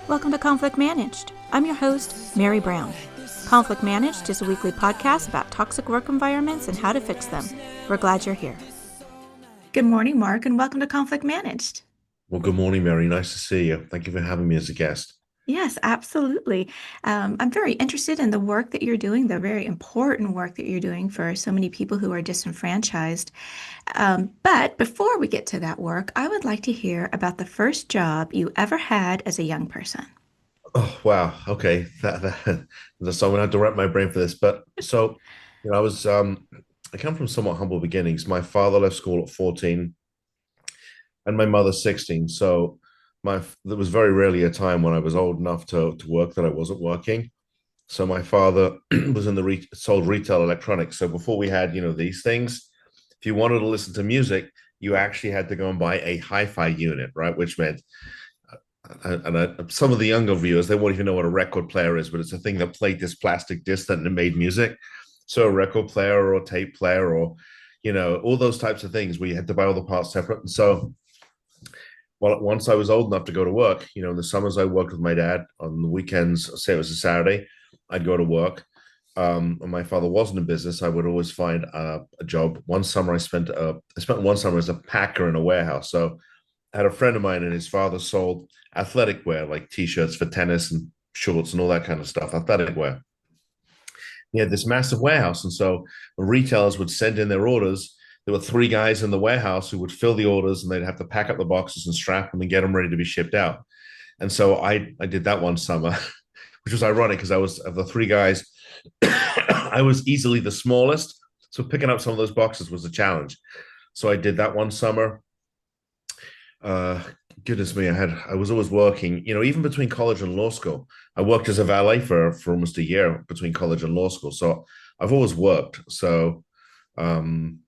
Welcome to Conflict Managed. I'm your host, Mary Brown. Conflict Managed is a weekly podcast about toxic work environments and how to fix them. We're glad you're here. Good morning, Mark, and welcome to Conflict Managed. Well, good morning, Mary. Nice to see you. Thank you for having me as a guest. Yes, absolutely. I'm very interested in the work that you're doing, the very important work that you're doing for so many people who are disenfranchised. But before we get to that work, I would like to hear about the first job you ever had as a young person. Oh, wow. Okay. So I'm gonna have to wrap my brain for this. But so, I come from somewhat humble beginnings. My father left school at 14 and my mother 16. So there was very rarely a time when I was old enough to work that I wasn't working. So my father was in the sold retail electronics. So before we had, these things, if you wanted to listen to music, you actually had to go and buy a hi-fi unit, right? Which meant some of the younger viewers, they won't even know what a record player is, but it's a thing that played this plastic disc and it made music. So a record player or tape player or, all those types of things where you had to buy all the parts separate. And so, well, once I was old enough to go to work, in the summers I worked with my dad. On the weekends, say it was a Saturday, I'd go to work. And my father wasn't in business. I would always find a job. One summer I spent one summer as a packer in a warehouse. So I had a friend of mine and his father sold athletic wear, like t-shirts for tennis and shorts and all that kind of stuff, athletic wear. He had this massive warehouse. And so when retailers would send in their orders, there were three guys in the warehouse who would fill the orders and they'd have to pack up the boxes and strap them and get them ready to be shipped out. And so I did that one summer, which was ironic because I was, of the three guys, I was easily the smallest. So picking up some of those boxes was a challenge. So I did that one summer. Uh, Goodness me, I was always working, even between college and law school. I worked as a valet for almost a year between college and law school. So I've always worked. So um,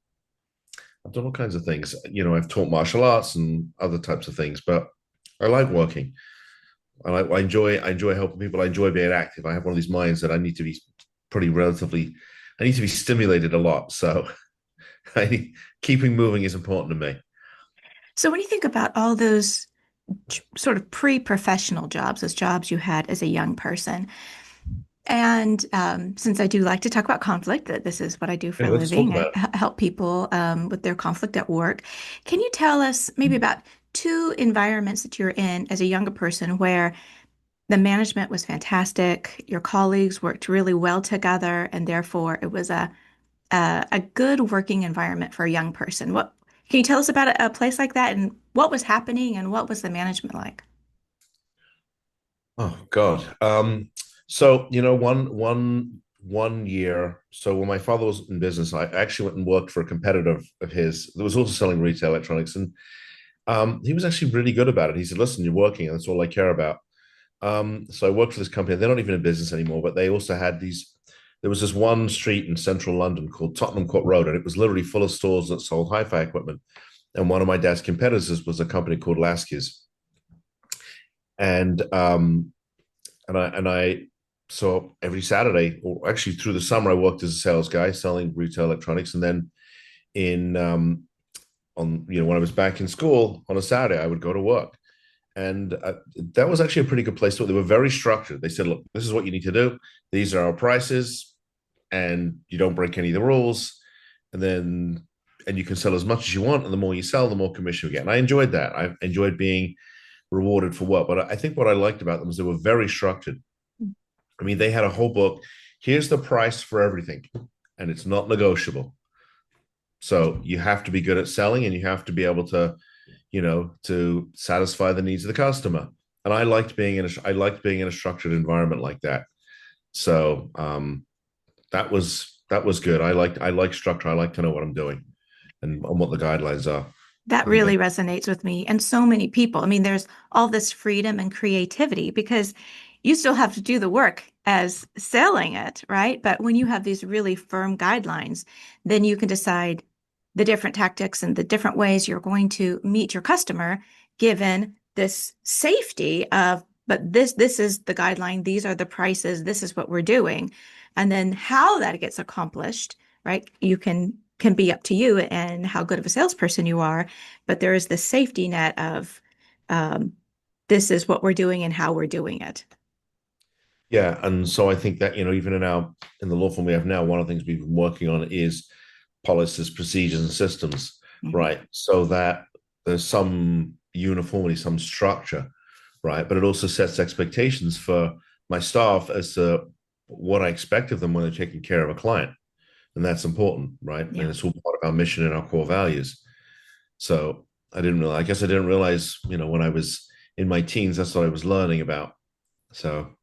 I've done all kinds of things. I've taught martial arts and other types of things, but I like working. I enjoy helping people. I enjoy being active. I have one of these minds that I need to be pretty relatively. I need to be stimulated a lot. So keeping moving is important to me. So when you think about all those sort of pre-professional jobs, those jobs you had as a young person, and since I do like to talk about conflict, that this is what I do for Yeah, a let's talk living, I about it. help people with their conflict at work. Can you tell us maybe about two environments that you're in as a younger person where the management was fantastic, your colleagues worked really well together, and therefore it was a good working environment for a young person? What can you tell us about a place like that and what was happening and what was the management like? Oh God. So one year. So when my father was in business, I actually went and worked for a competitor of his that was also selling retail electronics, and he was actually really good about it. He said, "Listen, you're working, and that's all I care about." So I worked for this company. They're not even in business anymore, but they also had these. There was this one street in central London called Tottenham Court Road, and it was literally full of stores that sold hi-fi equipment. And one of my dad's competitors was a company called Lasky's. And and I so every Saturday, or actually through the summer, I worked as a sales guy selling retail electronics, and then in on when I was back in school on a Saturday, I would go to work, and that was actually a pretty good place. So they were very structured. They said, "Look, this is what you need to do. These are our prices, and you don't break any of the rules, and then." And you can sell as much as you want, and the more you sell, the more commission you get. And I enjoyed that. I enjoyed being rewarded for work. But I think what I liked about them was they were very structured. I mean, they had a whole book. Here's the price for everything, and it's not negotiable. So you have to be good at selling, and you have to be able to satisfy the needs of the customer. And I liked being in a structured environment like that. So that was good. I like structure. I like to know what I'm doing and what the guidelines are. That And really resonates with me and so many people. I mean, there's all this freedom and creativity because you still have to do the work as selling it, right? But when you have these really firm guidelines, then you can decide the different tactics and the different ways you're going to meet your customer, given this safety of, but this is the guideline, these are the prices, this is what we're doing. And then how that gets accomplished, right? You can be up to you and how good of a salesperson you are, but there is the safety net of um, this is what we're doing and how we're doing it. Yeah, and so I think that even in the law firm we have now, one of the things we've been working on is policies, procedures, and systems, Mhm. right? So that there's some uniformity, some structure, right? But it also sets expectations for my staff as to what I expect of them when they're taking care of a client, and that's important, right? And Yeah. it's all part of our mission and our core values. So I guess I didn't realize, when I was in my teens, that's what I was learning about. So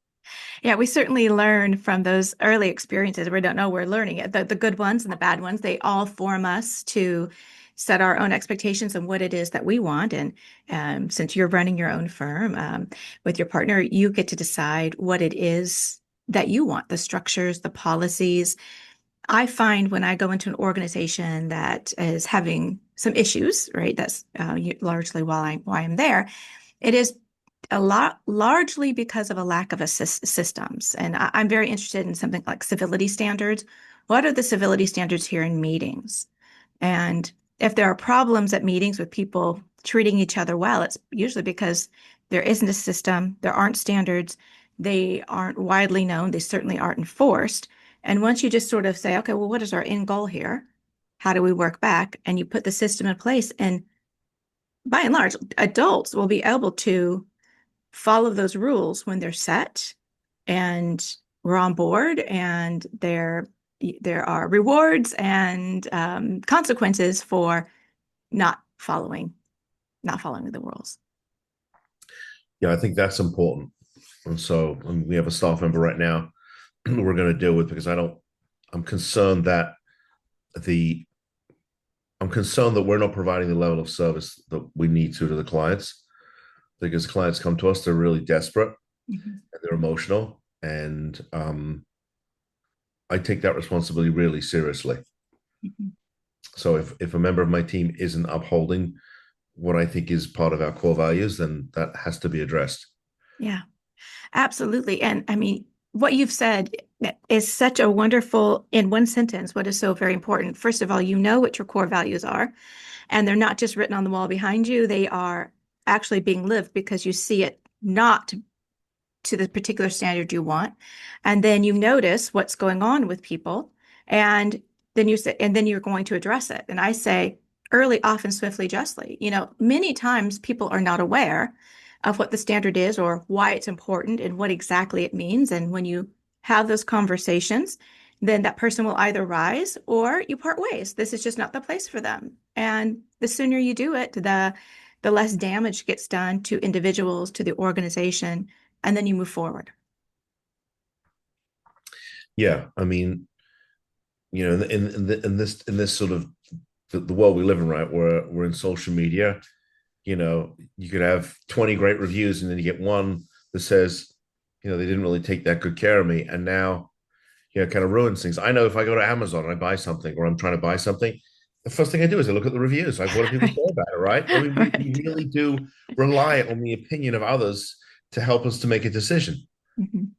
Yeah, we certainly learn from those early experiences. We don't know we're learning it. The good ones and the bad ones, they all form us to set our own expectations and what it is that we want. And since you're running your own firm with your partner, you get to decide what it is that you want, the structures, the policies. I find when I go into an organization that is having some issues, right? That's largely why I'm there. It is a lot largely because of a lack of systems. And I'm very interested in something like civility standards. What are the civility standards here in meetings? And if there are problems at meetings with people treating each other well, it's usually because there isn't a system, there aren't standards, they aren't widely known, they certainly aren't enforced. And once you just sort of say, okay, well, what is our end goal here? How do we work back? And you put the system in place, and by and large, adults will be able to follow those rules when they're set and we're on board, and there are rewards and consequences for not following the rules. yeah, I think that's important. And so we have a staff member right now we're going to deal with because I'm concerned that the I'm concerned that we're not providing the level of service that we need to the clients, because clients come to us, they're really desperate Mhm. and they're emotional, and I take that responsibility really seriously. Mhm. So if a member of my team isn't upholding what I think is part of our core values, then that has to be addressed. Yeah, absolutely. And I mean, what you've said is such a wonderful, in one sentence, what is so very important. First of all, you know what your core values are, and they're not just written on the wall behind you, they are actually being lived because you see it not to the particular standard you want. And then you notice what's going on with people. And then you say, and then you're going to address it. And I say early, often, swiftly, justly. Many times people are not aware of what the standard is or why it's important and what exactly it means. And when you have those conversations, then that person will either rise or you part ways. This is just not the place for them. And the sooner you do it, the less damage gets done to individuals, to the organization, and then you move forward. Yeah, I mean, in this sort of the world we live in, right? We're in social media. You could have 20 great reviews, and then you get one that says, they didn't really take that good care of me, and now kind of ruins things. I know if I go to Amazon and I buy something, or I'm trying to buy something, the first thing I do is I look at the reviews. Like, what do people say Right. about it, right? I mean, we Right. really do rely on the opinion of others to help us to make a decision. Mhm.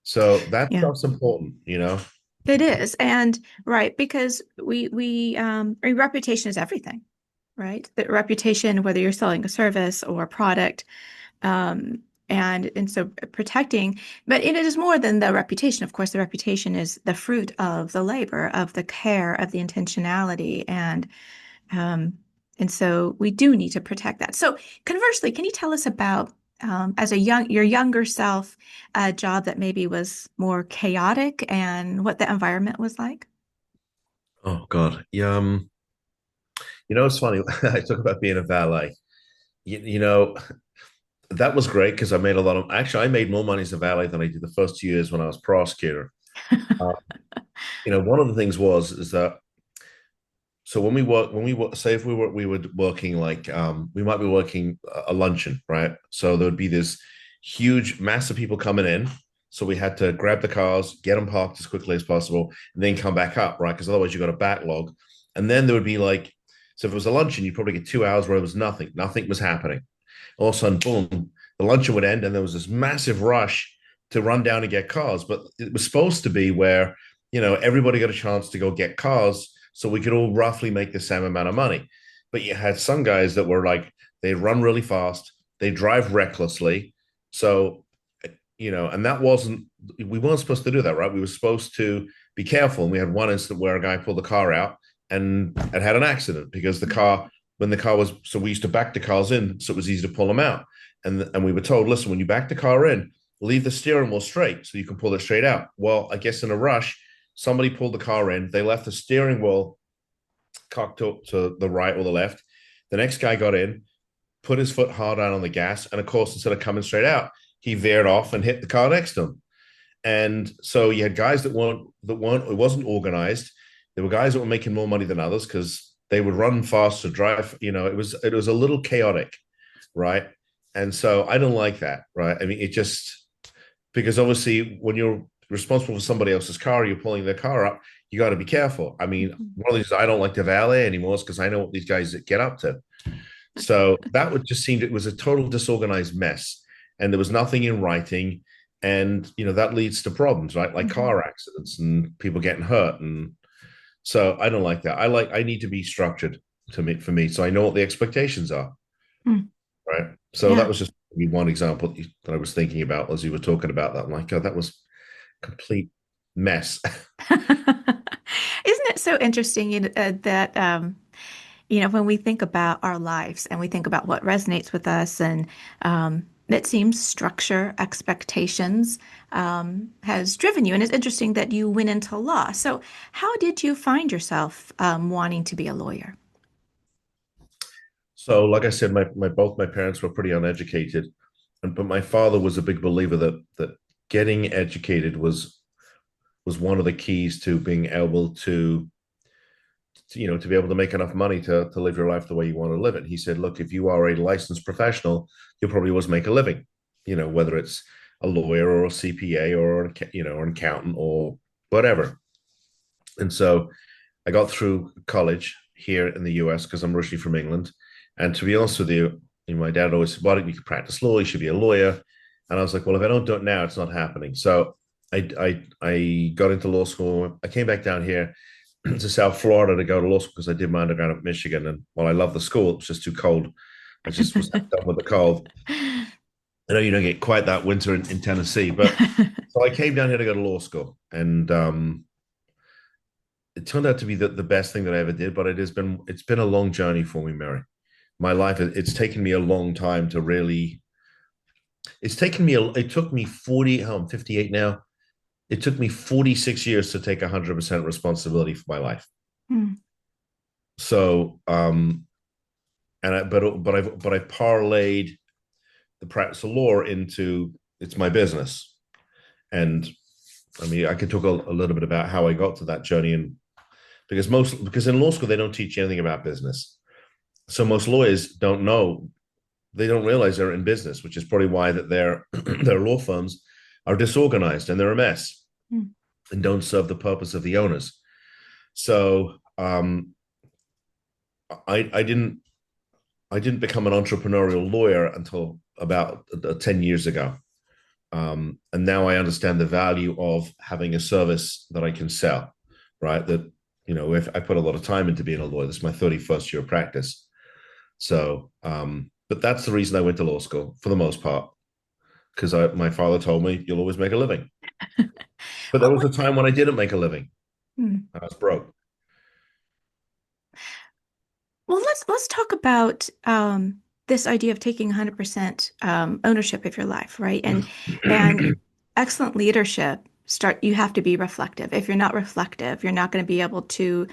So that Yeah, stuff's important. it is. And right, because our reputation is everything, right? The reputation, whether you're selling a service or a product, um, and so protecting, but it is more than the reputation. Of course, the reputation is the fruit of the labor, of the care, of the intentionality, Um, and so we do need to protect that. So conversely, can you tell us about as your younger self, a job that maybe was more chaotic and what the environment was like? Oh God. Yeah. It's funny. I talk about being a valet. You know, that was great because I made more money as a valet than I did the first 2 years when I was prosecutor. Uh, one of the things is that, so when we work, say if we were working like, we might be working a luncheon, right? So there would be this huge mass of people coming in. So we had to grab the cars, get them parked as quickly as possible, and then come back up, right? Because otherwise you got a backlog. And then there would be like, so if it was a luncheon, you'd probably get 2 hours where there was nothing was happening. All of a sudden, boom, the luncheon would end, and there was this massive rush to run down and get cars. But it was supposed to be where, everybody got a chance to go get cars so we could all roughly make the same amount of money. But you had some guys that were like, they run really fast, They drive recklessly. So, and that wasn't, we weren't supposed to do that, right? We were supposed to be careful. And we had one incident where a guy pulled the car out and had an accident because when the car was, so we used to back the cars in so it was easy to pull them out. And we were told, listen, when you back the car in, leave the steering wheel straight so you can pull it straight out. Well, I guess in a rush, somebody pulled the car in. They left the steering wheel cocked up to the right or the left. The next guy got in, put his foot hard down on the gas, and of course, instead of coming straight out, he veered off and hit the car next to him. And so you had guys it wasn't organized. There were guys that were making more money than others because they would run fast to drive. It was a little chaotic, right? And so I don't like that, right? I mean, it just because obviously when you're responsible for somebody else's car, you're pulling their car up, you got to be careful. I mean, one of these I don't like to valet anymore is because I know what these guys get up to. So that would just seem it was a total disorganized mess, and there was nothing in writing, and that leads to problems, right? Like car accidents and people getting hurt, and so I don't like that. I need to be structured for me, so I know what the expectations are, right? So that Yeah. was just one example that I was thinking about as you were talking about that. I'm like, God, that was complete mess. Isn't it so interesting that when we think about our lives and we think about what resonates with us, and it seems structure, expectations has driven you. And it's interesting that you went into law. So, how did you find yourself wanting to be a lawyer? So, like I said, my both my parents were pretty uneducated, but my father was a big believer that getting educated was one of the keys to being able to be able to make enough money to live your life the way you want to live it. He said, look, if you are a licensed professional, you'll probably always make a living, whether it's a lawyer or a CPA or an accountant or whatever. And so I got through college here in the US because I'm originally from England. And to be honest with you, my dad always said, why don't you practice law? You should be a lawyer. And I was like, well, if I don't do it now, it's not happening. So I got into law school. I came back down here to South Florida to go to law school because I did my undergrad at Michigan. And while I love the school, it was just too cold. I just was done with the cold. I know you don't get quite that winter in Tennessee, but so I came down here to go to law school. And it turned out to be the best thing that I ever did, but it's been a long journey for me, Mary. My life, it's taken me a long time to really, it took me 40, I'm 58 now. It took me 46 years to take 100% responsibility for my life. Hmm. So, but I parlayed the practice of law into it's my business. And I mean, I could talk a little bit about how I got to that journey, and because in law school they don't teach you anything about business, so most lawyers don't know, they don't realize they're in business, which is probably why that their law firms are disorganized and they're a mess Hmm. and don't serve the purpose of the owners. So I didn't become an entrepreneurial lawyer until about 10 years ago. And now I understand the value of having a service that I can sell, right? That, if I put a lot of time into being a lawyer, this is my 31st year of practice. So, but that's the reason I went to law school for the most part, because my father told me you'll always make a living. But there Well, was a time when I didn't make a living. hmm. I was broke. Well, let's talk about this idea of taking 100% ownership of your life, right? And excellent leadership you have to be reflective. If you're not reflective, you're not going to be able to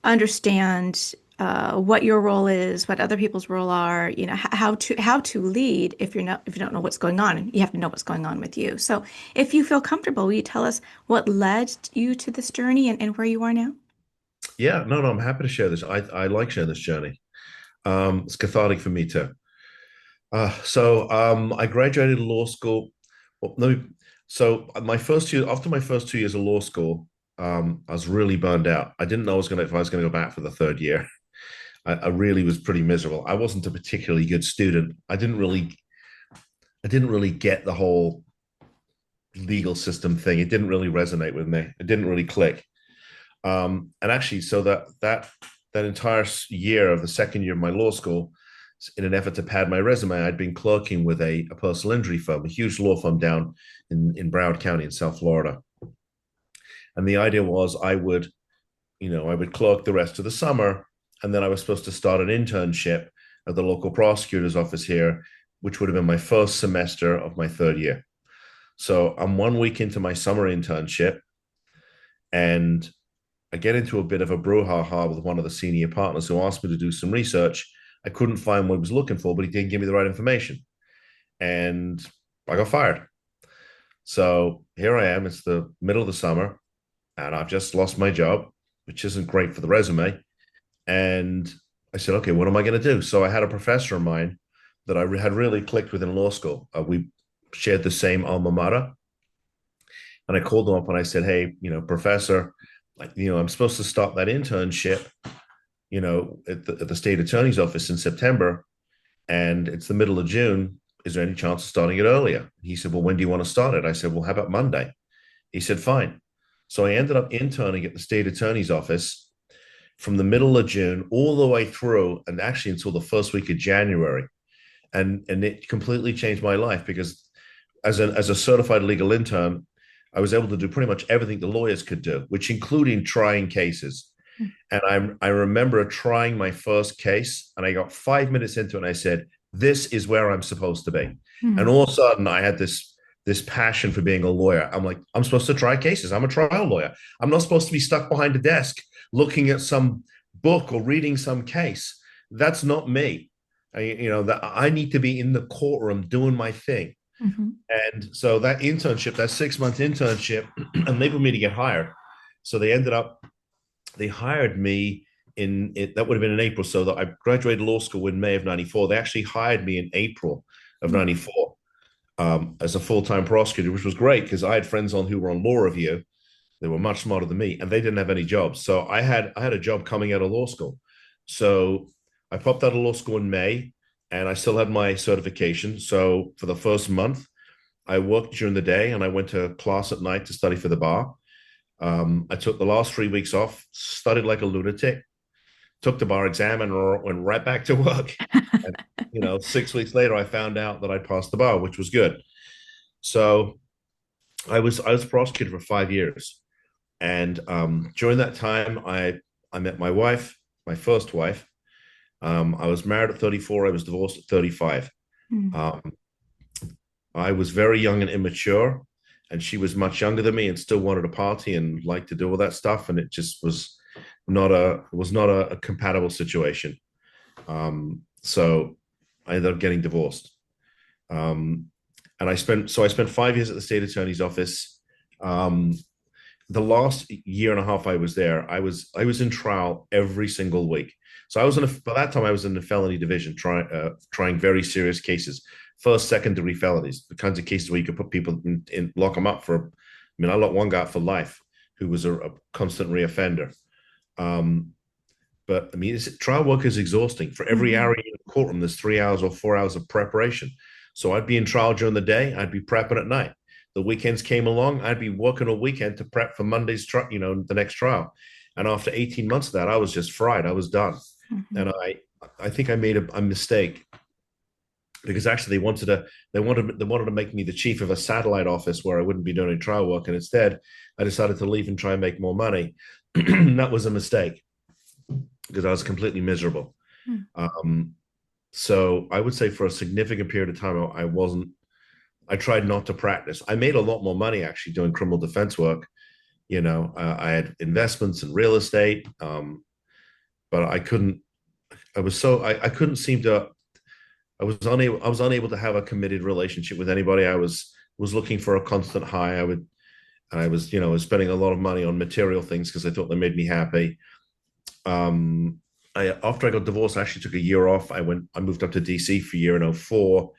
understand what your role is, what other people's role are, how to lead if you don't know what's going on. You have to know what's going on with you. So if you feel comfortable, will you tell us what led you to this journey and where you are now? Yeah, no, I'm happy to share this. I like sharing this journey. It's cathartic for me too. I graduated law school. Well, my first year, after my first 2 years of law school, I was really burned out. I didn't know if I was going to go back for the third year. I really was pretty miserable. I wasn't a particularly good student. I didn't really get the whole legal system thing. It didn't really resonate with me. It didn't really click. And actually, so that entire year of the second year of my law school, in an effort to pad my resume, I'd been clerking with a personal injury firm, a huge law firm down in Broward County in South Florida. And the idea was I would clerk the rest of the summer, and then I was supposed to start an internship at the local prosecutor's office here, which would have been my first semester of my third year. So I'm 1 week into my summer internship, and I get into a bit of a brouhaha with one of the senior partners who asked me to do some research. I couldn't find what he was looking for, but he didn't give me the right information. And I got fired. So here I am. It's the middle of the summer, and I've just lost my job, which isn't great for the resume. And I said, okay, what am I going to do? So I had a professor of mine that I had really clicked with in law school. We shared the same alma mater. And I called him up and I said, hey, professor, I'm supposed to start that internship, at the state attorney's office in September, and it's the middle of June. Is there any chance of starting it earlier? He said, well, when do you want to start it? I said, well, how about Monday? He said, fine. So I ended up interning at the state attorney's office from the middle of June all the way through, and actually until the first week of January. And it completely changed my life because as a certified legal intern, I was able to do pretty much everything the lawyers could do, which including trying cases. And I remember trying my first case, and I got 5 minutes into it, and I said, "This is where I'm supposed to be." And all of a sudden, I had this passion for being a lawyer. I'm like, I'm supposed to try cases. I'm a trial lawyer. I'm not supposed to be stuck behind a desk looking at some book or reading some case. That's not me. That I need to be in the courtroom doing my thing. Mm-hmm. And so that internship, that 6 month internship, enabled me to get hired. So they hired me in it. That would have been in April. So that I graduated law school in May of 94. They actually hired me in April of 94 as a full-time prosecutor, which was great because I had friends who were on law review. They were much smarter than me, and they didn't have any jobs. So I had a job coming out of law school. So I popped out of law school in May, and I still had my certification. So for the first month, I worked during the day, and I went to class at night to study for the bar. I took the last 3 weeks off, studied like a lunatic, took the bar exam, and went right back to work. And, 6 weeks later, I found out that I passed the bar, which was good. So I was prosecutor for 5 years, and during that time, I met my wife, my first wife. I was married at 34. I was divorced at 35. Mm. I was very young and immature, and she was much younger than me and still wanted to party and like to do all that stuff. And it just was not a compatible situation. So I ended up getting divorced. And I spent 5 years at the state attorney's office. The last year and a half I was there, I was in trial every single week. So by that time I was in the felony division, trying very serious cases, first, second degree felonies, the kinds of cases where you could put people lock them up for. I mean, I locked one guy up for life who was a constant reoffender. But I mean, trial work is exhausting. For every hour in the courtroom, there's 3 hours or 4 hours of preparation. So I'd be in trial during the day, I'd be prepping at night. The weekends came along, I'd be working a weekend to prep for Monday's the next trial. And after 18 months of that, I was just fried. I was done. Mm-hmm. And I think I made a mistake because actually they wanted to make me the chief of a satellite office where I wouldn't be doing any trial work. And instead, I decided to leave and try and make more money. That was a mistake because I was completely miserable. Mm. So I would say for a significant period of time, I tried not to practice. I made a lot more money actually doing criminal defense work. I had investments in real estate, but I couldn't seem to, I was unable to have a committed relationship with anybody. I was looking for a constant high. I was spending a lot of money on material things because I thought they made me happy. After I got divorced, I actually took a year off. I moved up to DC for a year in 2004.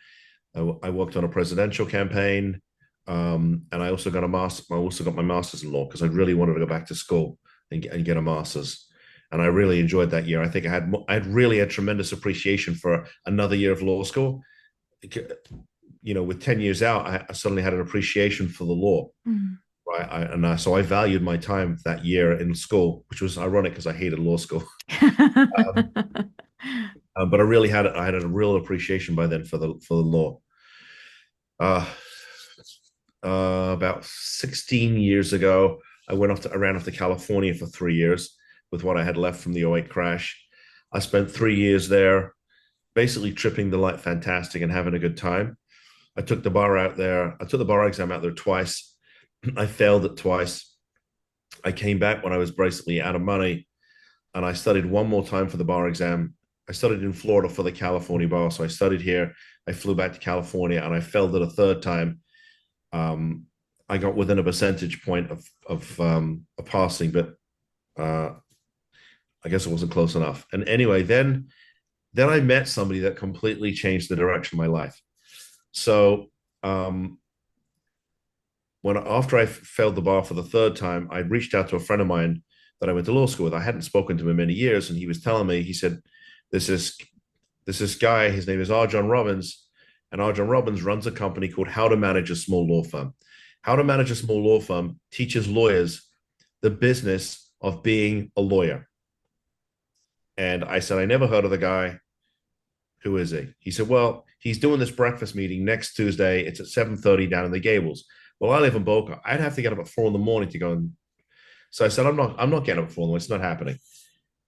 I worked on a presidential campaign, and I also got my master's in law because I really wanted to go back to school and get a master's. And I really enjoyed that year. I think I really had tremendous appreciation for another year of law school. With 10 years out, I suddenly had an appreciation for the law. Mm. Right. So I valued my time that year in school, which was ironic because I hated law school. But I had a real appreciation by then for the law. Uh, about 16 years ago, I ran off to California for 3 years with what I had left from the '08 crash. I spent 3 years there, basically tripping the light fantastic and having a good time. I took the bar out there. I took the bar exam out there twice. I failed it twice. I came back when I was basically out of money, and I studied one more time for the bar exam. I studied in Florida for the California bar, so I studied here. I flew back to California, and I failed it a third time. um, I got within a percentage point of passing, but uh, I guess it wasn't close enough. And anyway, then I met somebody that completely changed the direction of my life. So um, when after I failed the bar for the third time, I reached out to a friend of mine that I went to law school with. I hadn't spoken to him in many years, and he was telling me, he said, "This is this guy. His name is R. John Robbins, and R. John Robbins runs a company called How to Manage a Small Law Firm. How to Manage a Small Law Firm teaches lawyers the business of being a lawyer." And I said, "I never heard of the guy. Who is he?" He said, "Well, he's doing this breakfast meeting next Tuesday. It's at 7:30 down in the Gables." Well, I live in Boca. I'd have to get up at 4 in the morning to go. And so I said, I'm not getting up at 4 in the morning. It's not happening.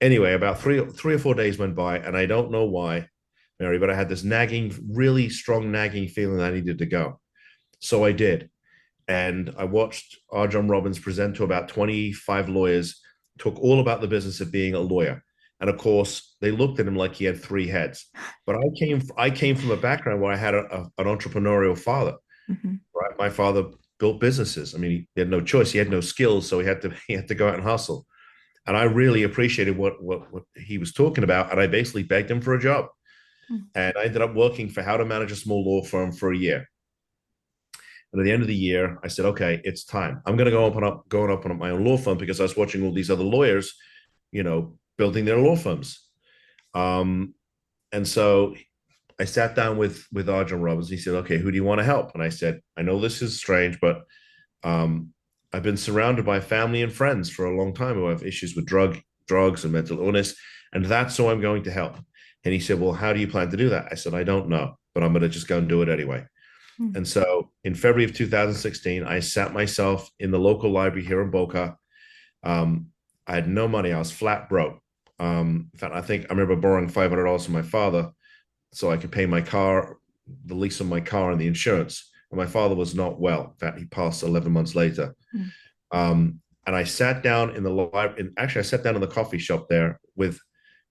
Anyway, about three or 4 days went by, and I don't know why, Mary, but I had this nagging, really strong nagging feeling that I needed to go. So I did. And I watched R. John Robbins present to about 25 lawyers, talk all about the business of being a lawyer. And of course, they looked at him like he had three heads. But I came from a background where I had an entrepreneurial father. Mhm. Right, my father built businesses. I mean, he had no choice. He had no skills, so he had to go out and hustle. And I really appreciated what he was talking about. And I basically begged him for a job. Mm. And I ended up working for How to Manage a Small Law Firm for a year. And at the end of the year, I said, "Okay, it's time. I'm going to go and open up my own law firm," because I was watching all these other lawyers, building their law firms. Um, and so I sat down with Arjun Robbins. He said, "Okay, who do you want to help?" And I said, "I know this is strange, but um, I've been surrounded by family and friends for a long time who have issues with drugs and mental illness, and that's who I'm going to help." And he said, "Well, how do you plan to do that?" I said, "I don't know, but I'm going to just go and do it anyway." Mm. And so in February of 2016, I sat myself in the local library here in Boca. Um, I had no money. I was flat broke. In fact, I think I remember borrowing $500 from my father so I could pay my car, the lease on my car, and the insurance. And my father was not well. In fact, he passed 11 months later. Mm. And I sat down in the library. Actually, I sat down in the coffee shop there with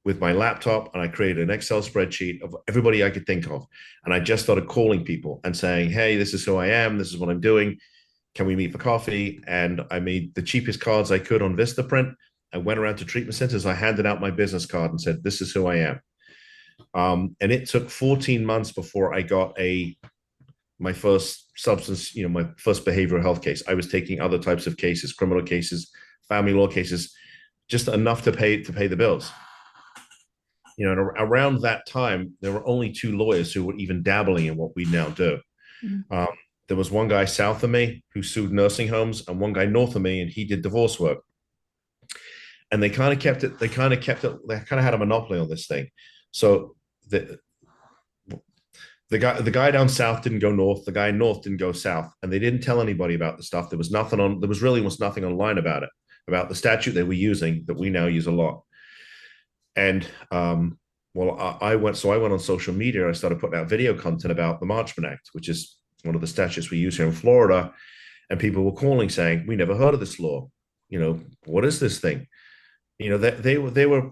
my laptop, and I created an Excel spreadsheet of everybody I could think of. And I just started calling people and saying, "Hey, this is who I am. This is what I'm doing. Can we meet for coffee?" And I made the cheapest cards I could on Vistaprint. I went around to treatment centers. I handed out my business card and said, "This is who I am." And it took 14 months before I got my first my first behavioral health case. I was taking other types of cases, criminal cases, family law cases, just enough to pay the bills. And around that time, there were only two lawyers who were even dabbling in what we now do. Mm. Um, there was one guy south of me who sued nursing homes, and one guy north of me, and he did divorce work. And they kind of kept it. They kind of kept it. They kind of had a monopoly on this thing. So the the guy down south didn't go north. The guy north didn't go south, and they didn't tell anybody about the stuff. There was nothing on. There was really almost nothing online about it, about the statute they were using that we now use a lot. And well, I went. So I went on social media. I started putting out video content about the Marchman Act, which is one of the statutes we use here in Florida. And people were calling saying, "We never heard of this law. What is this thing?" They were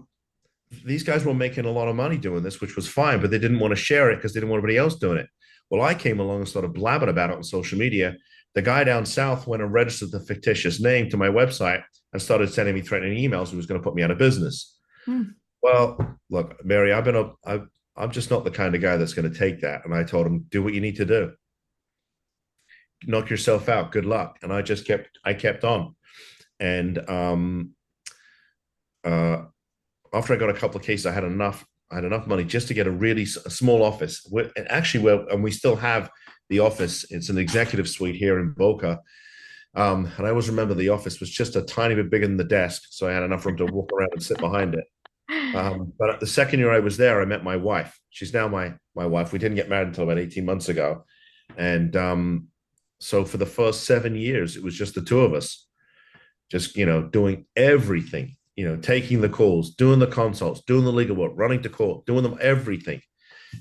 these guys were making a lot of money doing this, which was fine, but they didn't want to share it because they didn't want anybody else doing it. Well, I came along and started blabbing about it on social media. The guy down south went and registered the fictitious name to my website and started sending me threatening emails. He was going to put me out of business. Mm. Well, look, Mary, I'm just not the kind of guy that's going to take that. And I told him, "Do what you need to do. Knock yourself out. Good luck." And I kept on. And after I got a couple of cases, I had enough money just to get a small office. And we still have the office. It's an executive suite here in Boca. And I always remember the office was just a tiny bit bigger than the desk. So I had enough room to walk around and sit behind it. But the second year I was there, I met my wife. She's now my wife. We didn't get married until about 18 months ago. And so for the first 7 years, it was just the two of us, just, doing everything, taking the calls, doing the consults, doing the legal work, running to court, doing them everything.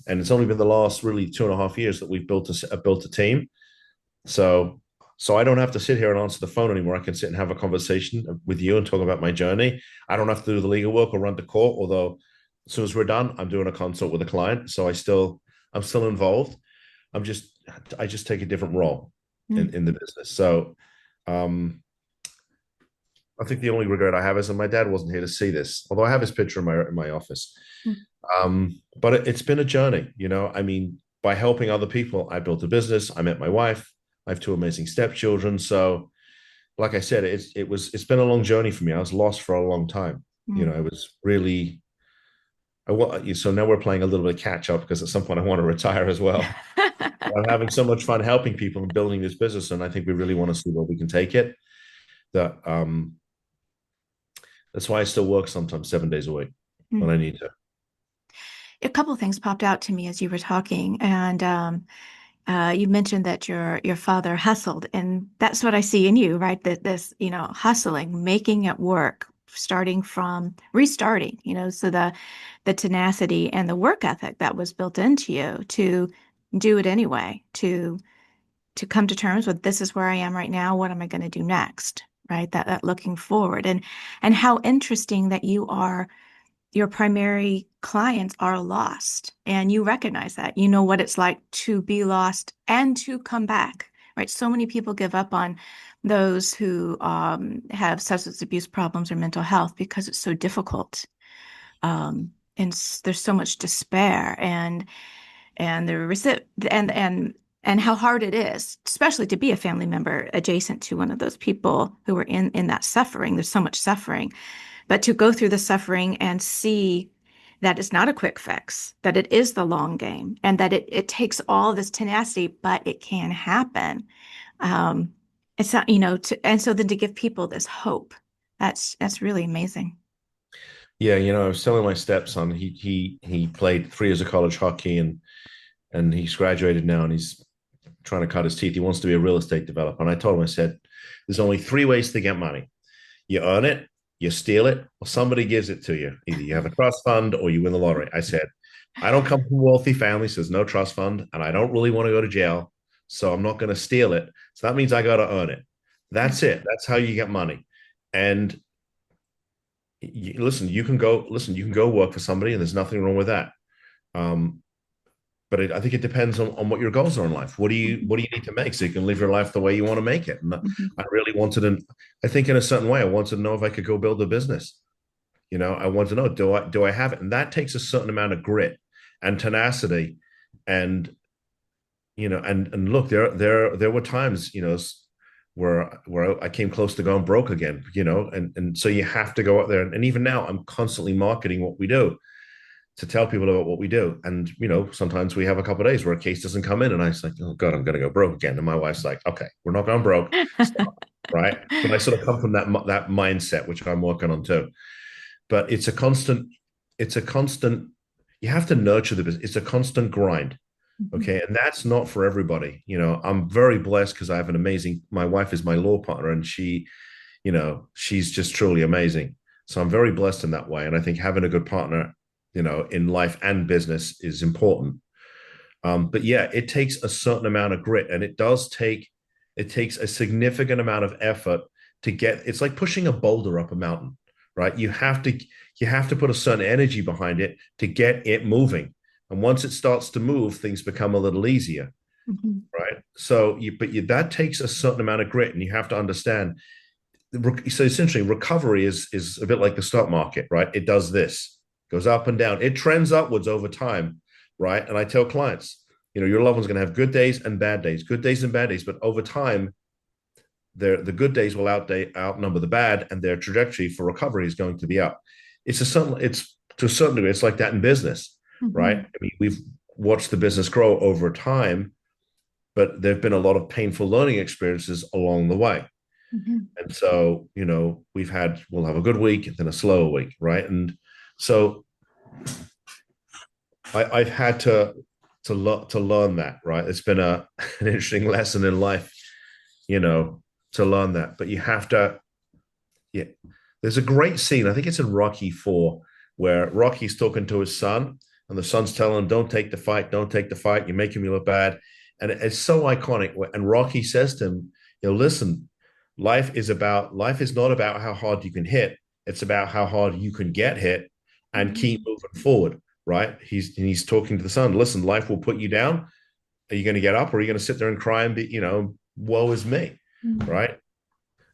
And it's only been the last really 2.5 years that we've built a team. So I don't have to sit here and answer the phone anymore. I can sit and have a conversation with you and talk about my journey. I don't have to do the legal work or run to court, although as soon as we're done, I'm doing a consult with a client. So I'm still involved. I just take a different role Mm, in the business. So um I think the only regret I have is that my dad wasn't here to see this, although I have his picture in my office. mm, But it's been a journey, I mean, by helping other people, I built a business. I met my wife. I have two amazing stepchildren. So, like I said, it's been a long journey for me. I was lost for a long time. mm. It was really. So now we're playing a little bit of catch up because at some point I want to retire as well. I'm having so much fun helping people and building this business, and I think we really want to see where we can take it. That That's why I still work sometimes 7 days a week when Mm. I need to. A couple of things popped out to me as you were talking, and you mentioned that your father hustled, and that's what I see in you, right? That this, hustling, making it work, starting from restarting, so the tenacity and the work ethic that was built into you to do it anyway, to come to terms with this is where I am right now. What am I going to do next? Right? That looking forward, and how interesting that your primary clients are lost, and you recognize that. You know what it's like to be lost and to come back, right? So many people give up on those who have substance abuse problems or mental health because it's so difficult. And there's so much despair and the recip and how hard it is, especially to be a family member adjacent to one of those people who are in that suffering. There's so much suffering, but to go through the suffering and see that it's not a quick fix, that it is the long game, and that it takes all this tenacity, but it can happen. Um, it's not, and so then to give people this hope, that's really amazing. Yeah, I was telling my stepson he played 3 years of college hockey and he's graduated now and he's trying to cut his teeth. He wants to be a real estate developer. And I told him, I said, there's only three ways to get money. You earn it, you steal it, or somebody gives it to you. Either you have a trust fund or you win the lottery. I said, I don't come from a wealthy family, so there's no trust fund, and I don't really want to go to jail. So I'm not going to steal it. So that means I got to earn it. That's it. That's how you get money. And you can go work for somebody, and there's nothing wrong with that. Um, but I think it depends on what your goals are in life. Mhm, What do you need to make so you can live your life the way you want to make it? And mhm, I really wanted to, I think in a certain way, I wanted to know if I could go build a business. I want to know, do I have it? And that takes a certain amount of grit and tenacity. And, and look, there were times, where I came close to going broke again, and so you have to go out there. And even now I'm constantly marketing what we do to tell people about what we do. And, sometimes we have a couple of days where a case doesn't come in and I was like, oh God, I'm going to go broke again. And my wife's like, okay, we're not going broke. Stop. Right. But I sort of come from that mindset, which I'm working on too. But it's a constant, you have to nurture the business. It's a constant grind. mhm, Okay. And that's not for everybody. I'm very blessed because I have my wife is my law partner and she's just truly amazing. So I'm very blessed in that way. And I think having a good partner, in life and business is important. But yeah, it takes a certain amount of grit and it takes a significant amount of effort it's like pushing a boulder up a mountain, right? You have to put a certain energy behind it to get it moving. And once it starts to move, things become a little easier, mhm, right? That takes a certain amount of grit and you have to understand. So essentially recovery is a bit like the stock market, right? It does this, goes up and down, it trends upwards over time, right? And I tell clients, your loved one's going to have good days and bad days, but over time the good days will outnumber the bad, and their trajectory for recovery is going to be up. It's to a certain degree, it's like that in business, right? mhm, I mean, we've watched the business grow over time, but there've been a lot of painful learning experiences along the way. mhm, And so, we'll have a good week, then a slower week, right? And So I've had to learn that, right? It's been an interesting lesson in life, you know, to learn that. But you have to, yeah. There's a great scene, I think it's in Rocky 4, where Rocky's talking to his son, and the son's telling him, "Don't take the fight, don't take the fight. You're making me look bad." And it's so iconic. And Rocky says to him, listen, life is not about how hard you can hit. It's about how hard you can get hit and Mhm. keep moving forward, right? He's talking to the son. Listen, life will put you down. Are you going to get up, or are you going to sit there and cry and be, woe is me, Mhm. right?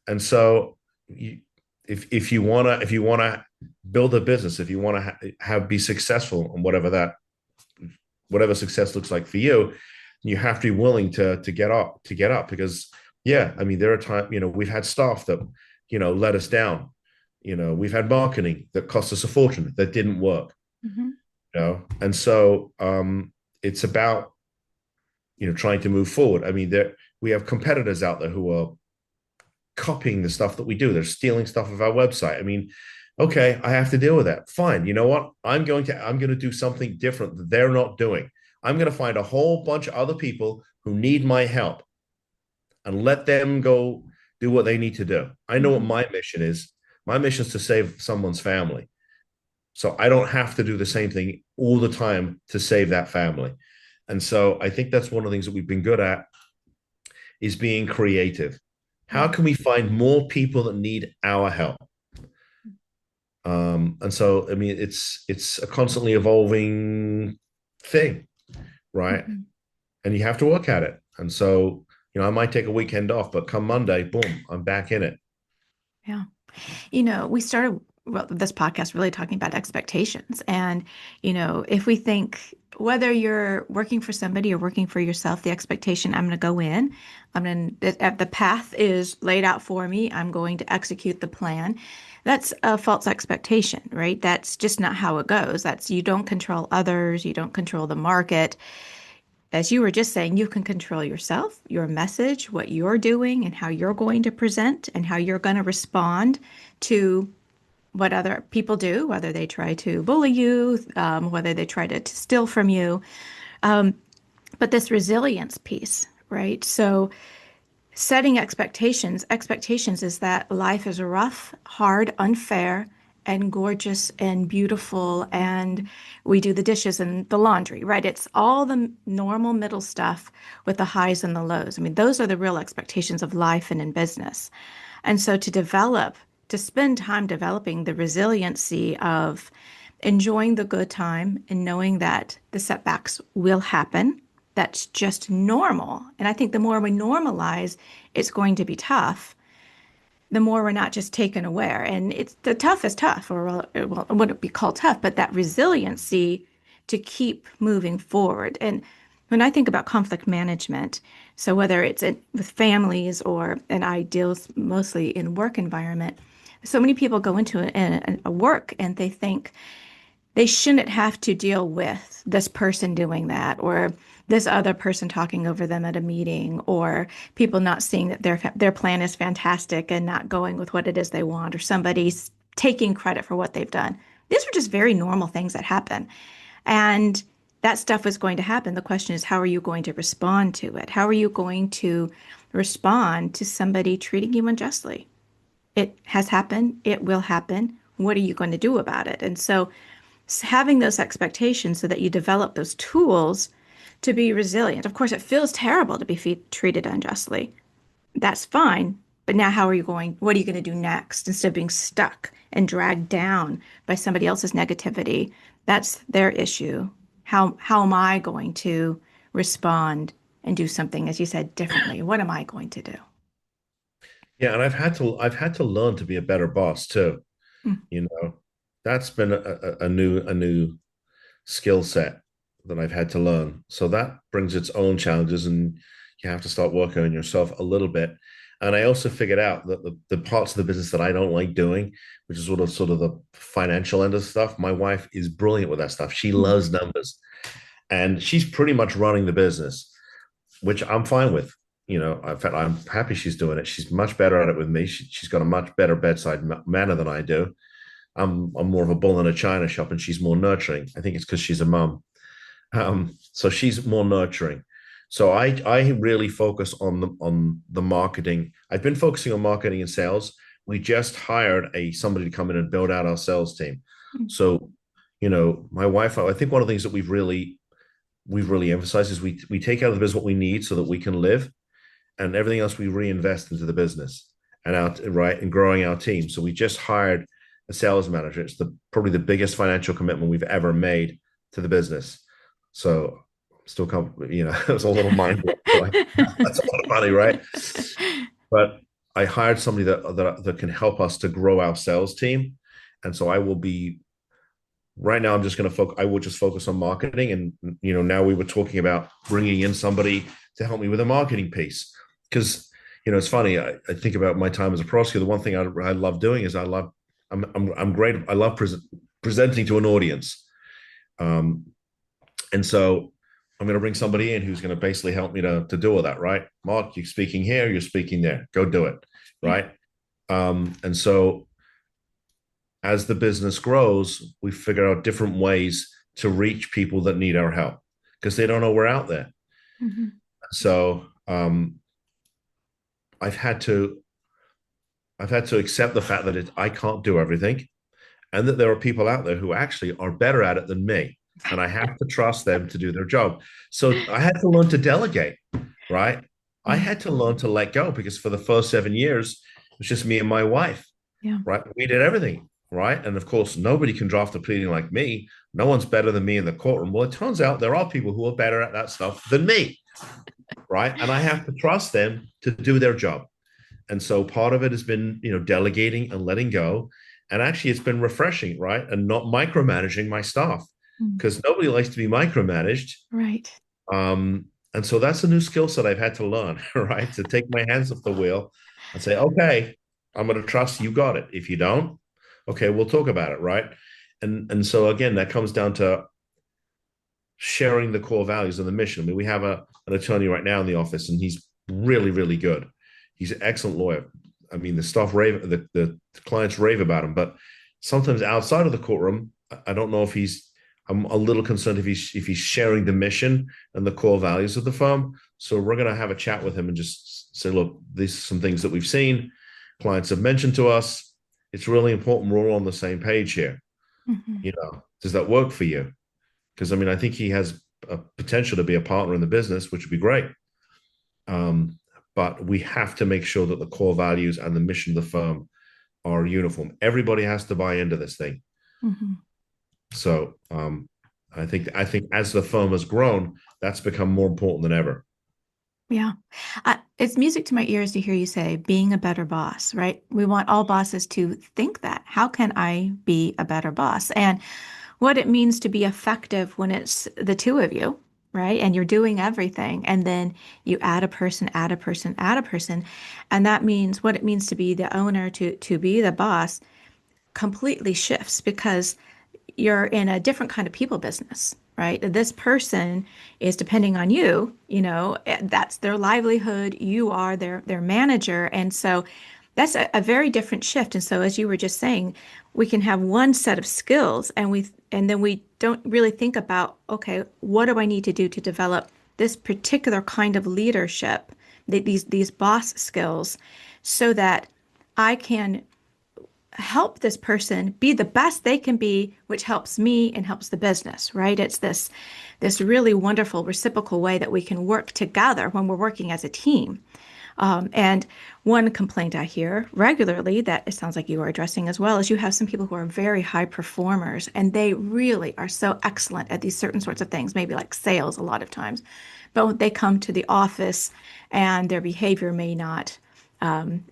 And so, you, if you wanna build a business, if you want to have be successful and whatever success looks like for you, you have to be willing to get up because, yeah, I mean, there are times, we've had staff that let us down. We've had marketing that cost us a fortune that didn't work. Mhm. And so it's about trying to move forward. I mean, there we have competitors out there who are copying the stuff that we do. They're stealing stuff of our website. I mean, okay, I have to deal with that. Fine. You know what? I'm going to do something different that they're not doing. I'm going to find a whole bunch of other people who need my help and let them go do what they need to do. I know what Mhm. my mission is. My mission is to save someone's family. So I don't have to do the same thing all the time to save that family. And so I think that's one of the things that we've been good at is being creative. How Yeah. can we find more people that need our help? And so, I mean, it's a constantly evolving thing, right? Mhm. And you have to work at it. And so, I might take a weekend off, but come Monday, boom, I'm back in it. Yeah. We started this podcast really talking about expectations. And, if we think whether you're working for somebody or working for yourself, the expectation, I'm going to go in, the path is laid out for me, I'm going to execute the plan. That's a false expectation, right? That's just not how it goes. You don't control others, you don't control the market. As you were just saying, you can control yourself, your message, what you're doing, and how you're going to present and how you're going to respond to what other people do, whether they try to bully you, whether they try to steal from you. But this resilience piece, right? So setting expectations is that life is rough, hard, unfair, and gorgeous and beautiful. And we do the dishes and the laundry, right? It's all the normal middle stuff with the highs and the lows. I mean, those are the real expectations of life and in business. And so to spend time developing the resiliency of enjoying the good time and knowing that the setbacks will happen. That's just normal. And I think the more we normalize it's going to be tough, the more we're not just taken aware. And it's the tough is tough, or well, it wouldn't be called tough, but that resiliency to keep moving forward. And when I think about conflict management, so whether with families or, and I deal mostly in work environment, so many people go into a work and they think they shouldn't have to deal with this person doing that or this other person talking over them at a meeting or people not seeing that their plan is fantastic and not going with what it is they want or somebody's taking credit for what they've done. These are just very normal things that happen. And that stuff is going to happen. The question is, how are you going to respond to it? How are you going to respond to somebody treating you unjustly? It has happened. It will happen. What are you going to do about it? And so having those expectations so that you develop those tools to be resilient. Of course, it feels terrible to be treated unjustly. That's fine. But now, what are you going to do next instead of being stuck and dragged down by somebody else's negativity? That's their issue. How am I going to respond and do something, as you said, differently? What am I going to do? Yeah, and I've had to learn to be a better boss too. Mm. You know, that's been a new skill set that I've had to learn. So that brings its own challenges, and you have to start working on yourself a little bit. And I also figured out that the parts of the business that I don't like doing, which is sort of the financial end of stuff, my wife is brilliant with that stuff. She Mm. loves numbers, and she's pretty much running the business, which I'm fine with. In fact, I'm happy she's doing it. She's much better at it with me. She's got a much better bedside manner than I do. I'm more of a bull in a china shop, and she's more nurturing. I think it's because she's a mum. So she's more nurturing. So I really focus on the marketing. I've been focusing on marketing and sales. We just hired a somebody to come in and build out our sales team. So, my wife, I think one of the things that we've really emphasized is we take out of the business what we need so that we can live, and everything else we reinvest into the business and out right and growing our team. So we just hired a sales manager. It's probably the biggest financial commitment we've ever made to the business. So still come, it was a little mind blowing. Like, that's a lot of money, right? But I hired somebody that can help us to grow our sales team. And so I will be right now. I'm just going to focus. I will just focus on marketing. And now we were talking about bringing in somebody to help me with a marketing piece because it's funny. I think about my time as a prosecutor. The one thing I love doing is I'm great. I love presenting to an audience. And so I'm going to bring somebody in who's going to basically help me to do all that, right? Mark, you're speaking here, you're speaking there. Go do it, right? And so as the business grows, we figure out different ways to reach people that need our help because they don't know we're out there. Mm-hmm. So I've had to accept the fact that I can't do everything, and that there are people out there who actually are better at it than me, and I have to trust them to do their job. So I had to learn to delegate, right? I had to learn to let go because for the first 7 years, it was just me and my wife, Yeah. right? We did everything, right? And of course, nobody can draft a pleading like me. No one's better than me in the courtroom. Well, it turns out there are people who are better at that stuff than me, right? And I have to trust them to do their job. And so part of it has been, delegating and letting go. And actually, it's been refreshing, right? And not micromanaging my staff because nobody likes to be micromanaged. Right. And so that's a new skill set I've had to learn, right? To take my hands off the wheel and say, okay, I'm going to trust you got it. If you don't, okay, we'll talk about it, right? And so again, that comes down to sharing the core values and the mission. I mean, we have an attorney right now in the office, and he's really, really good. He's an excellent lawyer. I mean, the clients rave about him, but sometimes outside of the courtroom, I don't know if I'm a little concerned if he's sharing the mission and the core values of the firm. So we're going to have a chat with him and just say, look, these are some things that we've seen. Clients have mentioned to us. It's really important we're all on the same page here. Mm-hmm. Does that work for you? Because I mean, I think he has a potential to be a partner in the business, which would be great. But we have to make sure that the core values and the mission of the firm are uniform. Everybody has to buy into this thing. Mm-hmm. So I think as the firm has grown, that's become more important than ever. Yeah. It's music to my ears to hear you say being a better boss, right? We want all bosses to think that. How can I be a better boss? And what it means to be effective when it's the two of you, right? And you're doing everything. And then you add a person, add a person, add a person. And that means what it means to be the owner, to be the boss completely shifts because you're in a different kind of people business, right? This person is depending on you, that's their livelihood. You are their manager. And so that's a very different shift. And so as you were just saying, we can have one set of skills and then we don't really think about, okay, what do I need to do to develop this particular kind of leadership, these boss skills, so that I can help this person be the best they can be, which helps me and helps the business, right? It's this really wonderful reciprocal way that we can work together when we're working as a team. And one complaint I hear regularly that it sounds like you are addressing as well is you have some people who are very high performers and they really are so excellent at these certain sorts of things, maybe like sales a lot of times. But when they come to the office and their behavior may not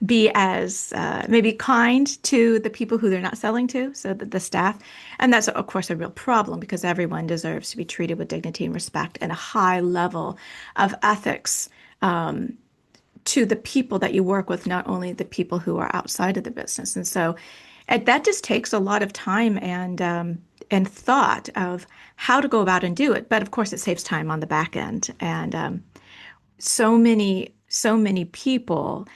be as maybe kind to the people who they're not selling to, so the staff. And that's, of course, a real problem because everyone deserves to be treated with dignity and respect and a high level of ethics to the people that you work with, not only the people who are outside of the business. And so that just takes a lot of time and thought of how to go about and do it. But of course, it saves time on the back end. And so many people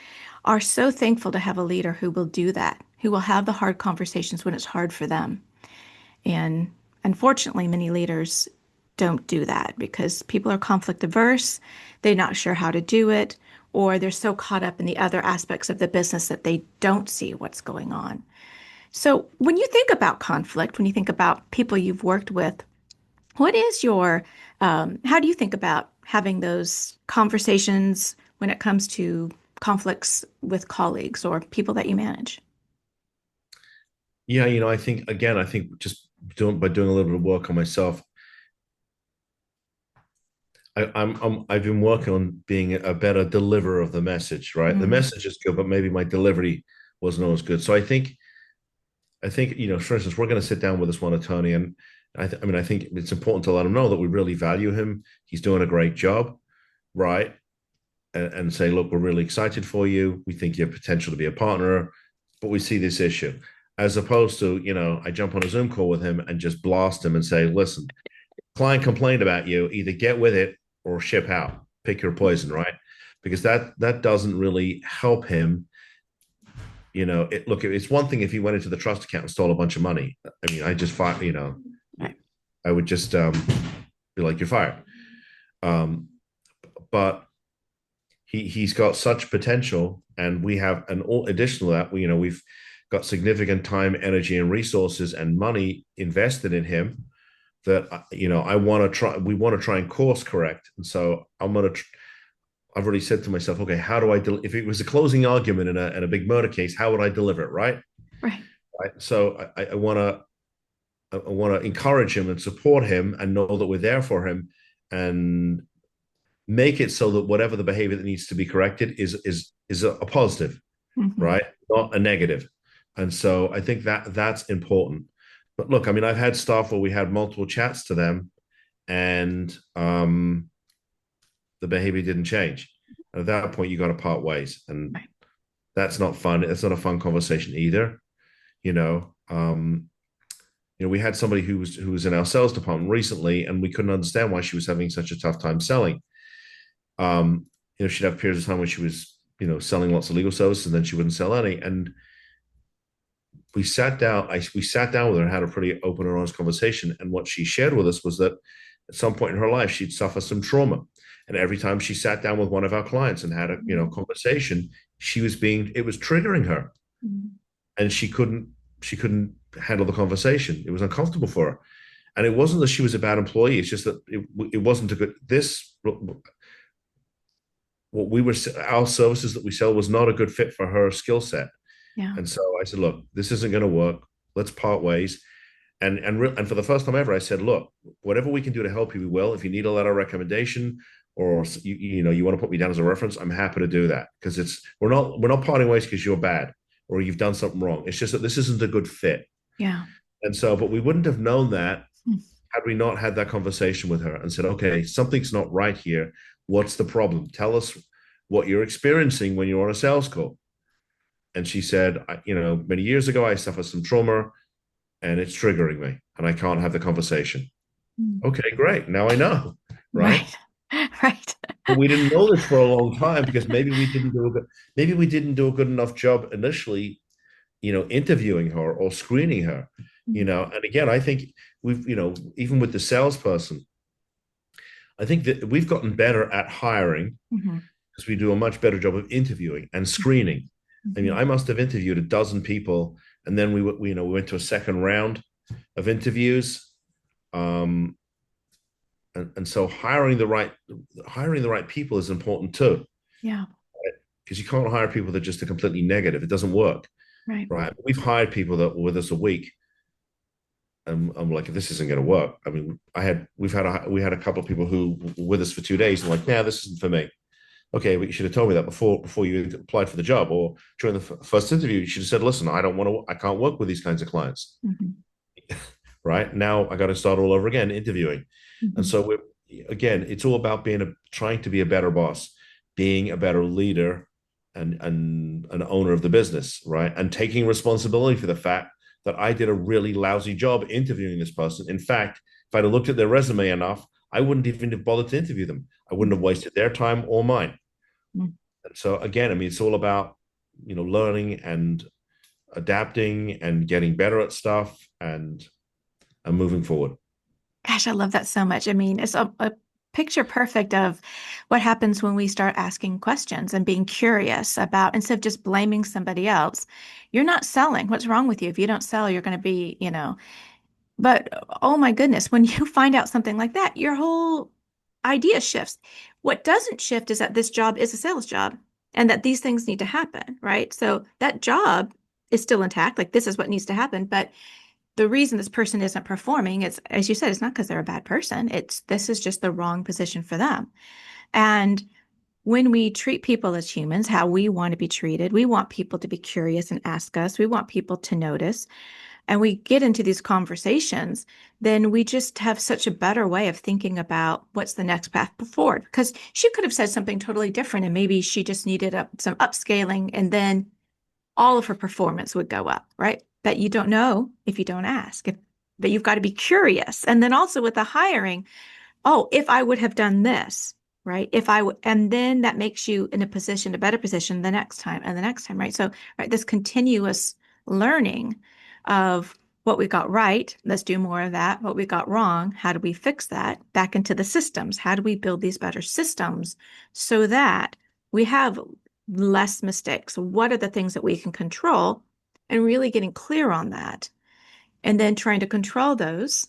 are so thankful to have a leader who will do that who will have the hard conversations when it's hard for them. And unfortunately, many leaders don't do that because people are conflict averse, they're not sure how to do it, or they're so caught up in the other aspects of the business that they don't see what's going on. So, when you think about conflict, when you think about people you've worked with, what is how do you think about having those conversations when it comes to conflicts with colleagues or people that you manage? Yeah, I think again, I think just doing a little bit of work on myself, I've been working on being a better deliverer of the message, right? The Mm, message is good, but maybe my delivery wasn't always good. So I think, for instance, we're going to sit down with this one attorney, and I mean, I think it's important to let him know that we really value him. He's doing a great job, right? And say, look, we're really excited for you. We think you have potential to be a partner, but we see this issue. As opposed to, I jump on a Zoom call with him and just blast him and say, listen, client complained about you, either get with it or ship out. Pick your poison, right? Because that doesn't really help him. Look, it's one thing if he went into the trust account and stole a bunch of money. I mean, I just find, right. I would just be like, you're fired. But he's got such potential, and we have an additional that we've got significant time, energy, and resources and money invested in him that I want to try. We want to try and course correct, and so I've already said to myself, okay, how do I if it was a closing argument in a big murder case, how would I deliver it, right? Right. Right. So I want to encourage him and support him and know that we're there for him and make it so that whatever the behavior that needs to be corrected is a positive, Hmm. right? Not a negative. And so I think that's important. But look, I mean, I've had staff where we had multiple chats to them, and the behavior didn't change. And at that point, you got to part ways, and Right. that's not fun. It's not a fun conversation either. You know, um, we had somebody who was in our sales department recently, and we couldn't understand why she was having such a tough time selling. She'd have periods of time when she was, selling lots of legal services, and then she wouldn't sell any. And we sat down. We sat down with her and had a pretty open and honest conversation. And what she shared with us was that at some point in her life, she'd suffered some trauma, and every time she sat down with one of our clients and had a conversation, it was triggering her, Mhm. and she couldn't handle the conversation. It was uncomfortable for her, and it wasn't that she was a bad employee. It's just that it wasn't a good. What we were Our services that we sell was not a good fit for her skill set. Yeah. And so I said, look, this isn't going to work. Let's part ways. And for the first time ever, I said, look, whatever we can do to help you, we will. If you need a letter of recommendation, or you want to put me down as a reference, I'm happy to do that, because we're not parting ways because you're bad or you've done something wrong. It's just that this isn't a good fit. Yeah. And so, but we wouldn't have known that Mm. had we not had that conversation with her and said, okay, something's not right here. What's the problem? Tell us what you're experiencing when you're on a sales call. And she said, many years ago, I suffered some trauma and it's triggering me and I can't have the conversation. Mm. Okay, great. Now I know, right? Right. Right. But we didn't know this for a long time because maybe we didn't do a good enough job initially, interviewing her or screening her, Mm. and again, I think even with the salesperson, I think that we've gotten better at hiring Mhm. because we do a much better job of interviewing and screening. I mean, Mhm. I must have interviewed a dozen people, and then we went to a second round of interviews. Um, and so hiring the right people is important too, Yeah. because you can't hire people that just are completely negative. It doesn't work, Right. right? We've hired people that were with us a week, and I'm like, this isn't going to work. I mean, we had a couple of people who were with us for 2 days, and like, yeah, this isn't for me. Okay, but you should have told me that before you applied for the job, or during the first interview, you should have said, listen, I can't work with these kinds of clients. Mhm. Right now, I got to start all over again interviewing. And Mhm. so again, it's all about trying to be a better boss, being a better leader, and an owner of the business, right? And taking responsibility for the fact that I did a really lousy job interviewing this person. In fact, if I'd have looked at their resume enough, I wouldn't even have bothered to interview them. I wouldn't have wasted their time or mine. Mhm. And so again, I mean, it's all about learning and adapting and getting better at stuff and moving forward. Gosh, I love that so much. I mean, it's a picture perfect of what happens when we start asking questions and being curious about, instead of just blaming somebody else, you're not selling. What's wrong with you? If you don't sell, you're going to be, but oh my goodness, when you find out something like that, your whole idea shifts. What doesn't shift is that this job is a sales job and that these things need to happen, right? So that job is still intact. Like this is what needs to happen. But the reason this person isn't performing is, as you said, it's not because they're a bad person. It's this is just the wrong position for them. And when we treat people as humans, how we want to be treated, we want people to be curious and ask us. We want people to notice. And we get into these conversations, then we just have such a better way of thinking about what's the next path forward. Because she could have said something totally different, and maybe she just needed some upscaling, and then all of her performance would go up, right? But you don't know if you don't ask. But you've got to be curious. And then also with the hiring, oh, if I would have done this, right? If I would, and then that makes you in a better position the next time and the next time, right? So, right, this continuous learning of what we got right, let's do more of that. What we got wrong, how do we fix that? Back into the systems. How do we build these better systems so that we have less mistakes? What are the things that we can control? And really getting clear on that, and then trying to control those.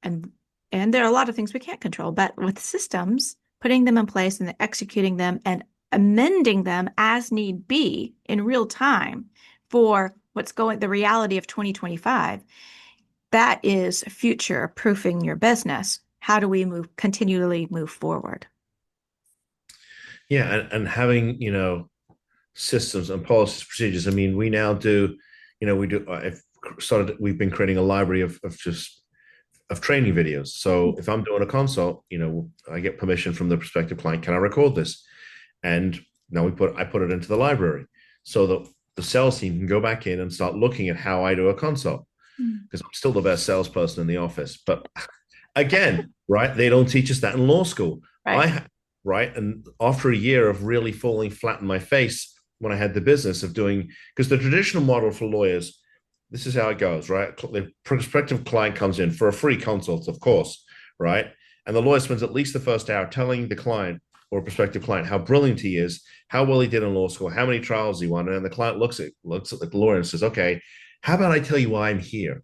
And there are a lot of things we can't control, but with systems, putting them in place and executing them and amending them as need be in real time for the reality of 2025, that is future proofing your business. How do we continually move forward? Yeah, and having, systems and policies, procedures. I mean, we now do, we've been creating a library of training videos. So if I'm doing a consult, I get permission from the prospective client. Can I record this? And now I put it into the library so that the sales team can go back in and start looking at how I do a consult, because I'm still the best salesperson in the office. But again, right, they don't teach us that in law school. Right. Right. And after a year of really falling flat in my face when I had the business of doing, because the traditional model for lawyers, this is how it goes, right? The prospective client comes in for a free consult, of course, right? And the lawyer spends at least the first hour telling the client or prospective client how brilliant he is, how well he did in law school, how many trials he won. And the client looks at the lawyer and says, okay, how about I tell you why I'm here,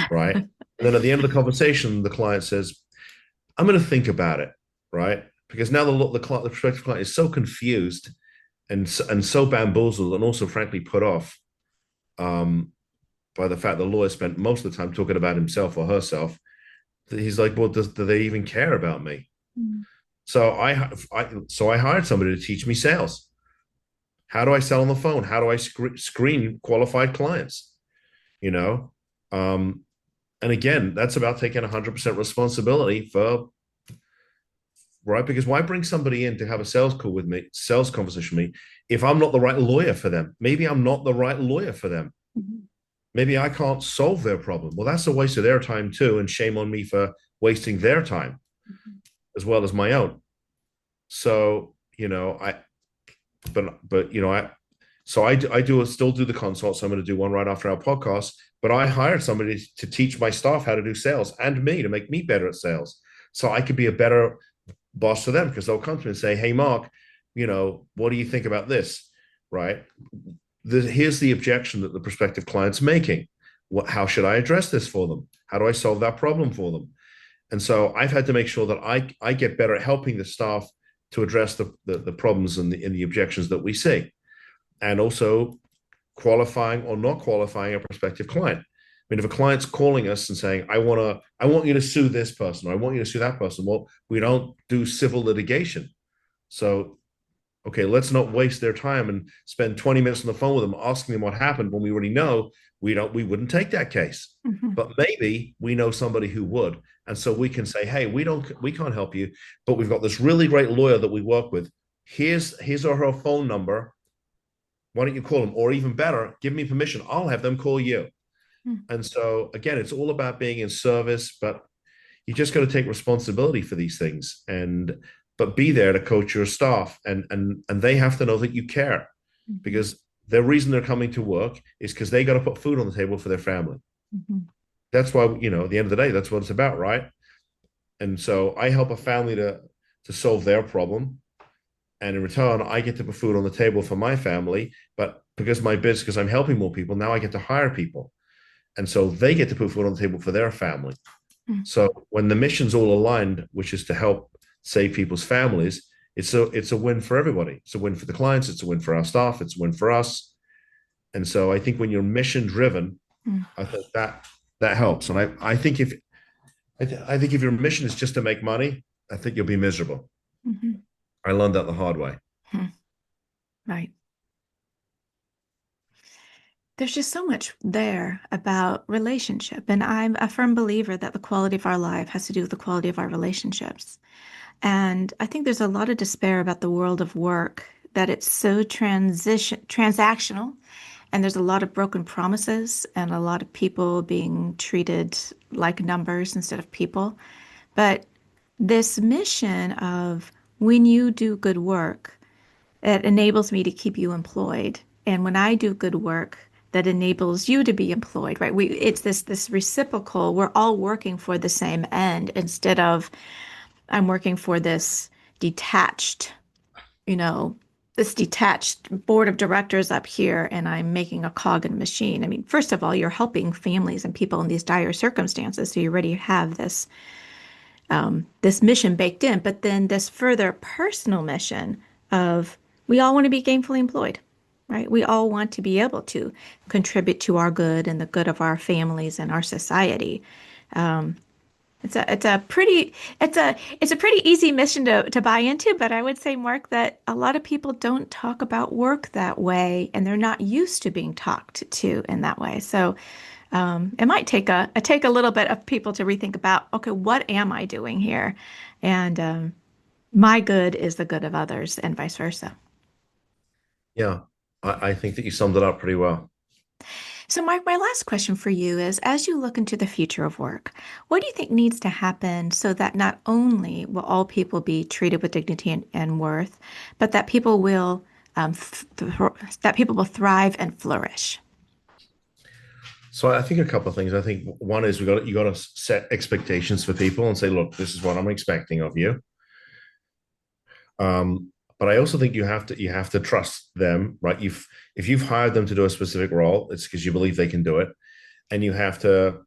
right? And then at the end of the conversation, the client says, I'm going to think about it, right? Because now the prospective client is so confused and so bamboozled and also frankly put off by the fact the lawyer spent most of the time talking about himself or herself, that he's like, well, do they even care about me? Mm. So I hired somebody to teach me sales. How do I sell on the phone? How do I screen qualified clients? And again, that's about taking 100% responsibility for, right? Because why bring somebody in to have a sales conversation with me, if I'm not the right lawyer for them? Maybe I'm not the right lawyer for them. Mm-hmm. Maybe I can't solve their problem. Well, that's a waste of their time too, and shame on me for wasting their time, mm-hmm, as well as my own. So, I still do the consults. I'm going to do one right after our podcast, but I hired somebody to teach my staff how to do sales and me to make me better at sales, so I could be a better boss for them, because they'll come to me and say, hey, Mark, what do you think about this? Right. Here's the objection that the prospective client's making. How should I address this for them? How do I solve that problem for them? And so I've had to make sure that I get better at helping the staff to address the problems and the objections that we see, and also qualifying or not qualifying a prospective client. I mean, if a client's calling us and saying, I want you to sue this person, or I want you to sue that person, well, we don't do civil litigation. So, okay, let's not waste their time and spend 20 minutes on the phone with them asking them what happened when we already know we wouldn't take that case. Mm-hmm. But maybe we know somebody who would. And so we can say, hey, we can't help you, but we've got this really great lawyer that we work with. Here's her phone number. Why don't you call them? Or even better, give me permission. I'll have them call you. Mm-hmm. And so again, it's all about being in service, but you just got to take responsibility for these things, but be there to coach your staff, and they have to know that you care, mm-hmm, because the reason they're coming to work is because they got to put food on the table for their family. Mhm. That's why, at the end of the day, that's what it's about, right? And so I help a family to solve their problem. And in return, I get to put food on the table for my family. But because my business, because I'm helping more people, now I get to hire people. And so they get to put food on the table for their family. Mm. So when the mission's all aligned, which is to help save people's families, it's a win for everybody. It's a win for the clients, it's a win for our staff, it's a win for us. And so I think when you're mission driven, Mm. I think that helps. And I think if your mission is just to make money, I think you'll be miserable. Mhm. I learned that the hard way. Hmm. Right. There's just so much there about relationship. And I'm a firm believer that the quality of our life has to do with the quality of our relationships. And I think there's a lot of despair about the world of work, that it's so transactional, and there's a lot of broken promises and a lot of people being treated like numbers instead of people. But this mission of, when you do good work, it enables me to keep you employed. And when I do good work, that enables you to be employed, right? It's this reciprocal, we're all working for the same end, instead of I'm working for detached, you know, this detached board of directors up here, and I'm making a cog in a machine. I mean, first of all, you're helping families and people in these dire circumstances, so you already have this mission baked in. But then this further personal mission of, we all want to be gainfully employed, right? We all want to be able to contribute to our good and the good of our families and our society. It's a pretty easy mission to buy into, but I would say, Mark, that a lot of people don't talk about work that way, and they're not used to being talked to in that way. So it might take a little bit of people to rethink about, okay, what am I doing here? And my good is the good of others, and vice versa. Yeah, I think that you summed it up pretty well. So, Mark, my last question for you is, as you look into the future of work, what do you think needs to happen so that not only will all people be treated with dignity and worth, but that people will that people will thrive and flourish? So I think a couple of things. I think one is you got to set expectations for people and say, look, this is what I'm expecting of you. But I also think you have to trust them, right? If you've hired them to do a specific role, it's because you believe they can do it, and you have to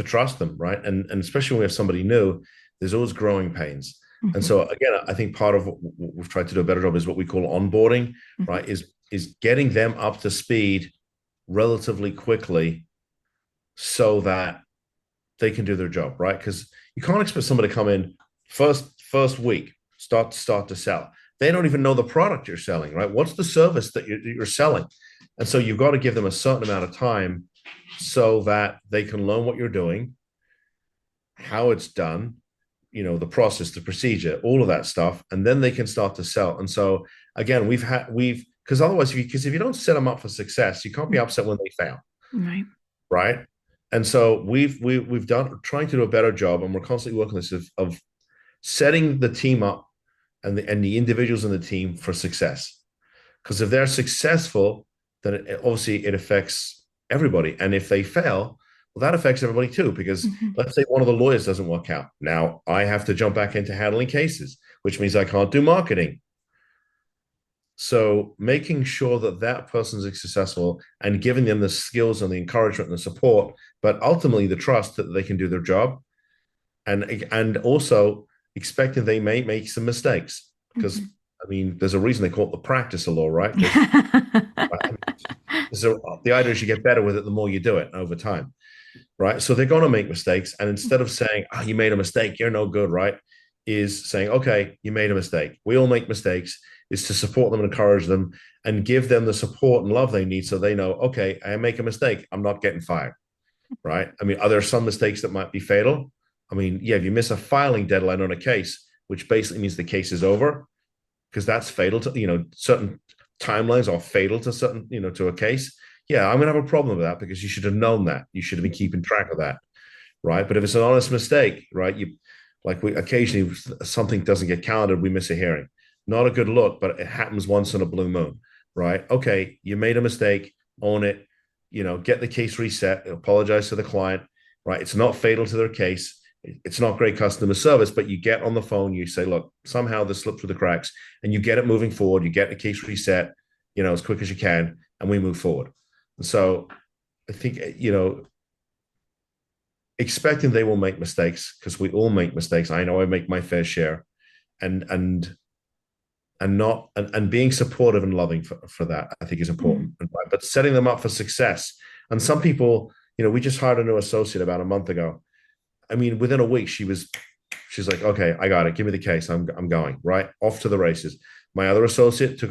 trust them, right? And especially when we have somebody new, there's always growing pains. And Mhm. so again, I think part of what we've tried to do a better job is what we call onboarding, Mhm. right? Is getting them up to speed relatively quickly so that they can do their job, right? Because you can't expect somebody to come in first week, start to sell. They don't even know the product you're selling, right? What's the service that you're selling? And so you've got to give them a certain amount of time so that they can learn what you're doing, how it's done, the process, the procedure, all of that stuff, and then they can start to sell. And so again, we've because otherwise, if you don't set them up for success, you can't be upset when they fail, Right. right? And so we've done trying to do a better job, and we're constantly working on this of setting the team up and the individuals in the team for success. Because if they're successful, then obviously it affects everybody. And if they fail, well, that affects everybody too. Because Mhm. let's say one of the lawyers doesn't work out. Now I have to jump back into handling cases, which means I can't do marketing. So making sure that that person's successful and giving them the skills and the encouragement and the support, but ultimately the trust that they can do their job, and also expecting they may make some mistakes. Because Mhm. I mean, there's a reason they call it the practice of law, right? Because so the idea is you get better with it the more you do it over time, right? So they're going to make mistakes, and instead of saying, "Oh, you made a mistake, you're no good," right? Is saying, "Okay, you made a mistake. We all make mistakes." Is to support them and encourage them and give them the support and love they need, so they know, okay, I make a mistake, I'm not getting fired, right? I mean, are there some mistakes that might be fatal? I mean, yeah, if you miss a filing deadline on a case, which basically means the case is over, because that's fatal to certain timelines are fatal to certain to a case. Yeah, I'm gonna have a problem with that because you should have known that. You should have been keeping track of that, right? But if it's an honest mistake, right, you like we occasionally something doesn't get counted, we miss a hearing. Not a good look, but it happens once in a blue moon. right? Okay, you made a mistake, own it, get the case reset, apologize to the client, right? It's not fatal to their case. It's not great customer service, but you get on the phone, you say, look, somehow this slipped through the cracks, and you get it moving forward, you get the case reset, as quick as you can, and we move forward. And so I think, expecting they will make mistakes, because we all make mistakes. I know I make my fair share, and not and being supportive and loving for that, I think, is Mm. important. But setting them up for success. And some people, we just hired a new associate about a month ago. I mean, within a week, she's like, okay, I got it. Give me the case. I'm going right off to the races. My other associate took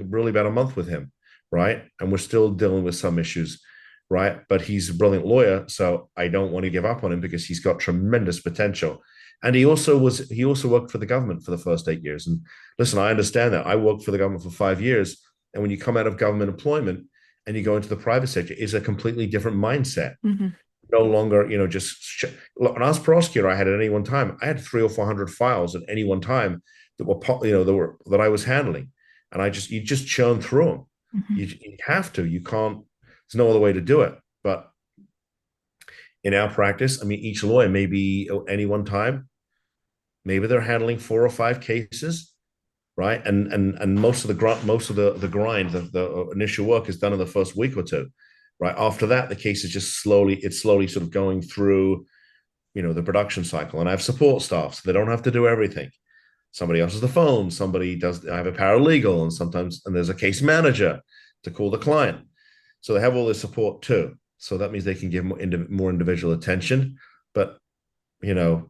really about a month with him, right? And we're still dealing with some issues, right? But he's a brilliant lawyer, so I don't want to give up on him because he's got tremendous potential. And he also worked for the government for the first 8 years. And listen, I understand that. I worked for the government for 5 years. And when you come out of government employment and you go into the private sector, it's a completely different mindset. Hmm. No longer, just look, when I was prosecutor, I had at any one time, I had 300 or 400 files at any one time that were, that I was handling. And you just churn through them. Hmm. You have to, you can't, there's no other way to do it. But in our practice, I mean, each lawyer, maybe at any one time, maybe they're handling 4 or 5 cases, right? And most of the grind, the initial work is done in the first week or two, right? After that, the case is just slowly sort of going through, the production cycle. And I have support staff, so they don't have to do everything. Somebody answers the phone, somebody does. I have a paralegal, and there's a case manager to call the client. So they have all this support too. So that means they can give more individual attention. But you know,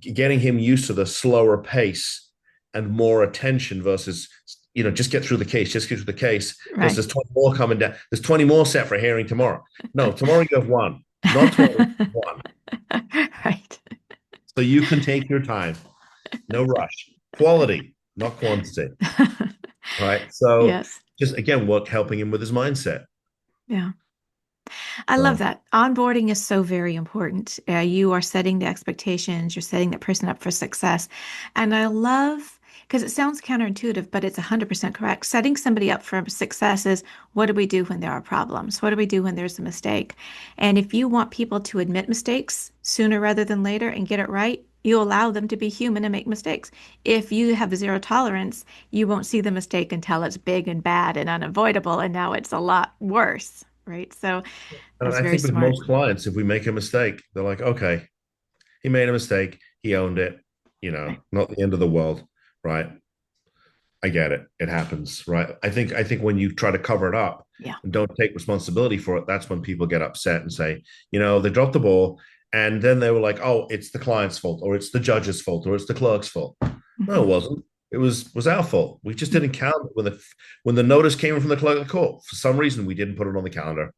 getting him used to the slower pace and more attention versus, just get through the case, Right. versus 20 more coming down. There's 20 more set for hearing tomorrow. No, tomorrow you have one, not 20, one. Right. So you can take your time, no rush, quality, not quantity. Right. So Yes. just again, work helping him with his mindset. Yeah. I love So that. Onboarding is so very important. You are setting the expectations, you're setting that person up for success. And I love, because it sounds counterintuitive, but it's 100% correct. Setting somebody up for success is, what do we do when there are problems? What do we do when there's a mistake? And if you want people to admit mistakes sooner rather than later and get it right, you allow them to be human and make mistakes. If you have zero tolerance, you won't see the mistake until it's big and bad and unavoidable, and now it's a lot worse, right? So and that's I very think with smart. most clients, if we make a mistake, they're like, okay, he made a mistake, he owned it, Right. not the end of the world, right? I get it. It happens, right? I think when you try to cover it up Yeah. and don't take responsibility for it, that's when people get upset and say, they dropped the ball. And then they were like, oh, it's the client's fault, or it's the judge's fault, or it's the clerk's fault. No, it Hmm. wasn't. It was our fault. We just didn't count it when the notice came from the clerk of the court. For some reason, we didn't put it on the calendar.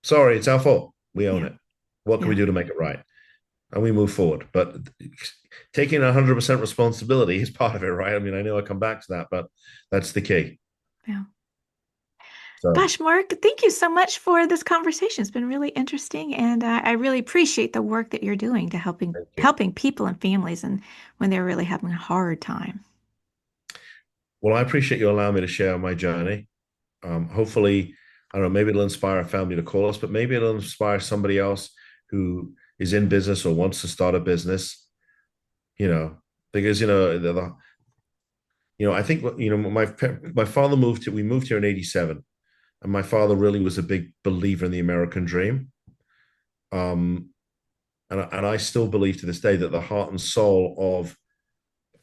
Sorry, it's our fault. We own Yeah. it. What can we Yeah. do to make it right? And we move forward. But taking 100% responsibility is part of it, right? I mean, I know I come back to that, but that's the key. Yeah. So Gosh, Mark, thank you so much for this conversation. It's been really interesting, and I really appreciate the work that you're doing to helping thank you. helping people and families and when they're really having a hard time. Well, I appreciate you allowing me to share my journey. Hopefully, I don't know, maybe it'll inspire a family to call us, but maybe it'll inspire somebody else who is in business or wants to start a business, because, I think, my father we moved here in 87. And my father really was a big believer in the American dream. Um, and I still believe to this day that the heart and soul of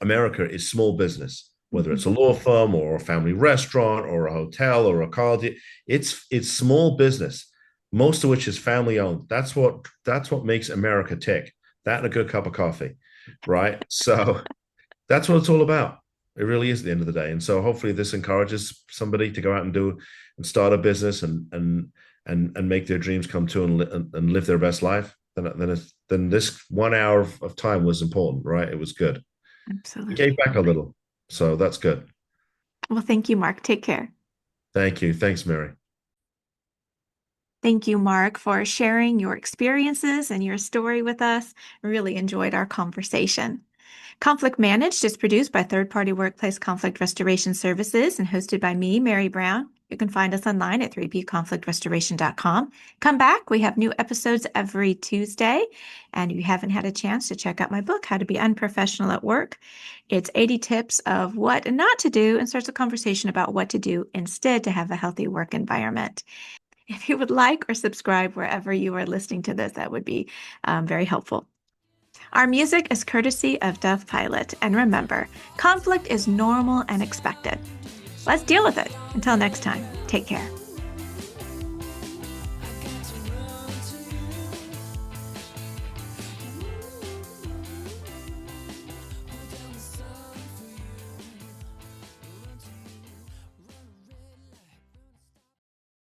America is small business, whether Mhm. it's a law firm or a family restaurant or a hotel or a college. It's small business, most of which is family owned. That's what makes America tick. That and a good cup of coffee, right? So that's what it's all about. It really is at the end of the day. And so hopefully this encourages somebody to go out and start a business and make their dreams come true and live their best life. Then this 1 hour of time was important, right? It was good. It gave Absolutely. back a little. So that's good. Well, thank you, Mark. Take care. Thank you. Thanks, Mary. Thank you, Mark, for sharing your experiences and your story with us. Really enjoyed our conversation. Conflict Managed is produced by third-party workplace conflict restoration services and hosted by me, Mary Brown. You can find us online at 3pconflictrestoration.com. Come back. We have new episodes every Tuesday. And if you haven't had a chance to check out my book, How to Be Unprofessional at Work, it's 80 tips of what not to do and starts a conversation about what to do instead to have a healthy work environment. If you would like or subscribe wherever you are listening to this, that would be very helpful. Our music is courtesy of Dove Pilot. And remember, conflict is normal and expected. Let's deal with it. Until next time, take care.